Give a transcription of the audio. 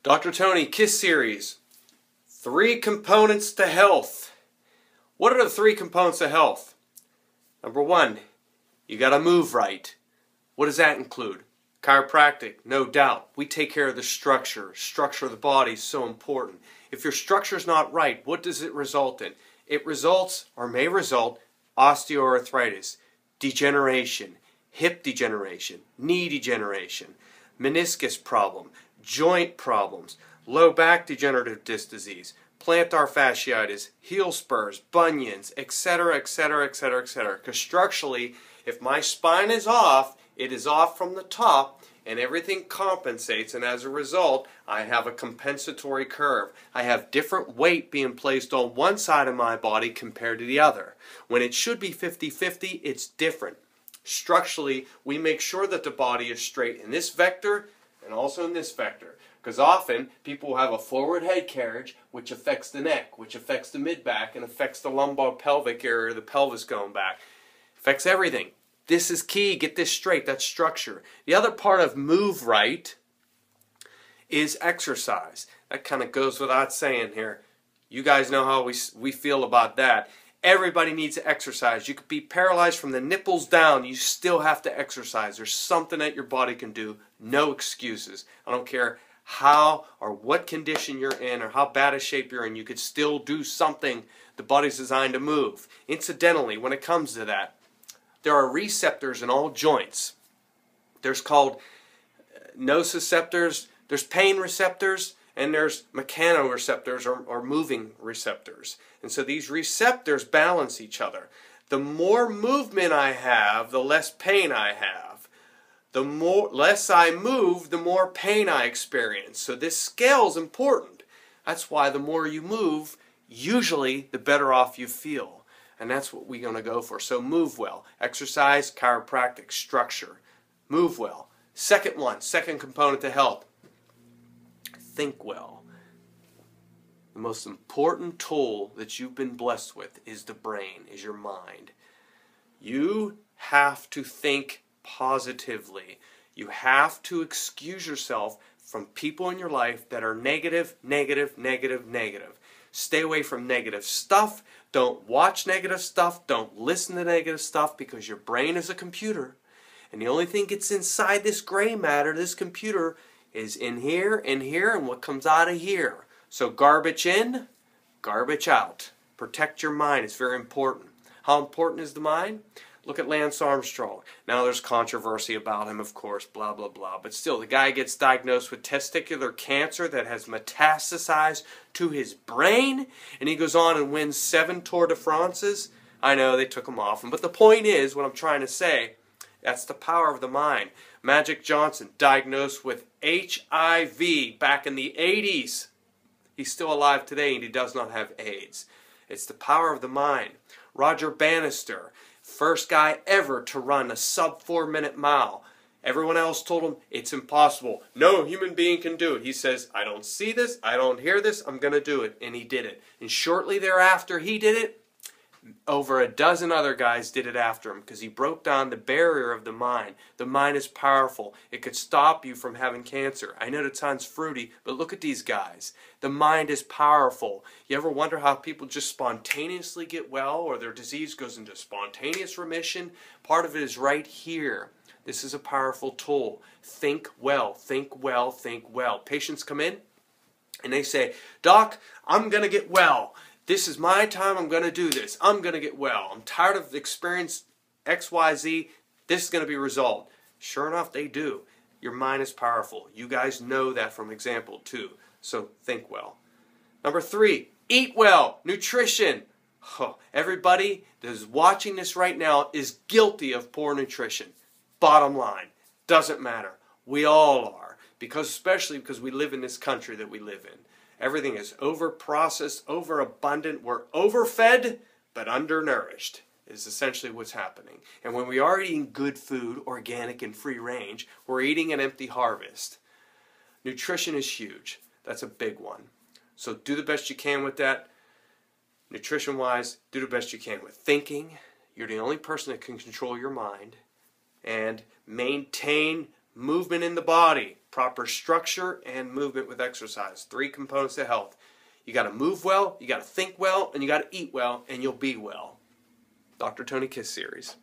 Dr. Toney, KISS series. 3 components to health. What are the 3 components of health? Number 1, you got to move right. What does that include? Chiropractic, no doubt. We take care of the structure. Structure of the body is so important. If your structure is not right, what does it result in? It results, or may result, osteoarthritis, degeneration, hip degeneration, knee degeneration, meniscus problem, joint problems, low back degenerative disc disease, plantar fasciitis, heel spurs, bunions, etc., etc., etc., etc. Because structurally, if my spine is off, it is off from the top, and everything compensates, and as a result, I have a compensatory curve. I have different weight being placed on one side of my body compared to the other. When it should be 50-50, it's different. Structurally, we make sure that the body is straight in this vector and also in this vector. Because often, people have a forward head carriage, which affects the neck, which affects the mid-back, and affects the lumbar pelvic area, the pelvis going back. Affects everything. This is key. Get this straight. That's structure. The other part of move right is exercise. That kind of goes without saying here. You guys know how we feel about that. Everybody needs to exercise. You could be paralyzed from the nipples down. You still have to exercise. There's something that your body can do. No excuses. I don't care how or what condition you're in or how bad a shape you're in. You could still do something. The body's designed to move. Incidentally, when it comes to that, there are receptors in all joints. There's called nociceptors, there's pain receptors, and there's mechanoreceptors or moving receptors. And so these receptors balance each other. The more movement I have, the less pain I have. The less I move, the more pain I experience. So this scale is important. That's why the more you move, usually the better off you feel. And that's what we're going to go for. So move well. Exercise, chiropractic, structure. Move well. Second component to health. Think well. The most important tool that you've been blessed with is the brain, is your mind. You have to think positively. You have to excuse yourself from people in your life that are negative, negative, negative, negative. Stay away from negative stuff. Don't watch negative stuff. Don't listen to negative stuff, because your brain is a computer. And the only thing that's inside this gray matter, this computer, is in here, and what comes out of here. So garbage in, garbage out. Protect your mind. It's very important. How important is the mind? Look at Lance Armstrong. Now there's controversy about him, of course, blah, blah, blah. But still, the guy gets diagnosed with testicular cancer that has metastasized to his brain. And he goes on and wins 7 Tour de France's. I know, they took him off him. But the point is, what I'm trying to say, that's the power of the mind. Magic Johnson, diagnosed with HIV back in the 80s. He's still alive today, and he does not have AIDS. It's the power of the mind. Roger Bannister, first guy ever to run a sub 4-minute mile. Everyone else told him it's impossible. No human being can do it. He says, I don't see this, I don't hear this, I'm going to do it. And he did it. And shortly thereafter he did it, over a dozen other guys did it after him, because he broke down the barrier of the mind. The mind is powerful. It could stop you from having cancer. I know that sounds fruity, but look at these guys. The mind is powerful. You ever wonder how people just spontaneously get well, or their disease goes into spontaneous remission? Part of it is right here. This is a powerful tool. Think well, think well, think well. Patients come in and they say, Doc, I'm going to get well. This is my time, I'm going to do this. I'm going to get well. I'm tired of the experience XYZ. This is going to be resolved. Sure enough, they do. Your mind is powerful. You guys know that from example too. So think well. Number 3, eat well. Nutrition. Oh, everybody that is watching this right now is guilty of poor nutrition. Bottom line. Doesn't matter. We all are. Especially because we live in this country that we live in. Everything is over-processed, over-abundant. We're overfed, but undernourished is essentially what's happening. And when we are eating good food, organic and free range, we're eating an empty harvest. Nutrition is huge. That's a big one. So do the best you can with that. Nutrition-wise, do the best you can with thinking. You're the only person that can control your mind. And maintain movement in the body. proper structure and movement with exercise. 3 components to health. You got to move well, you got to think well, and you got to eat well, and you'll be well. Dr. Toney Kiss Series.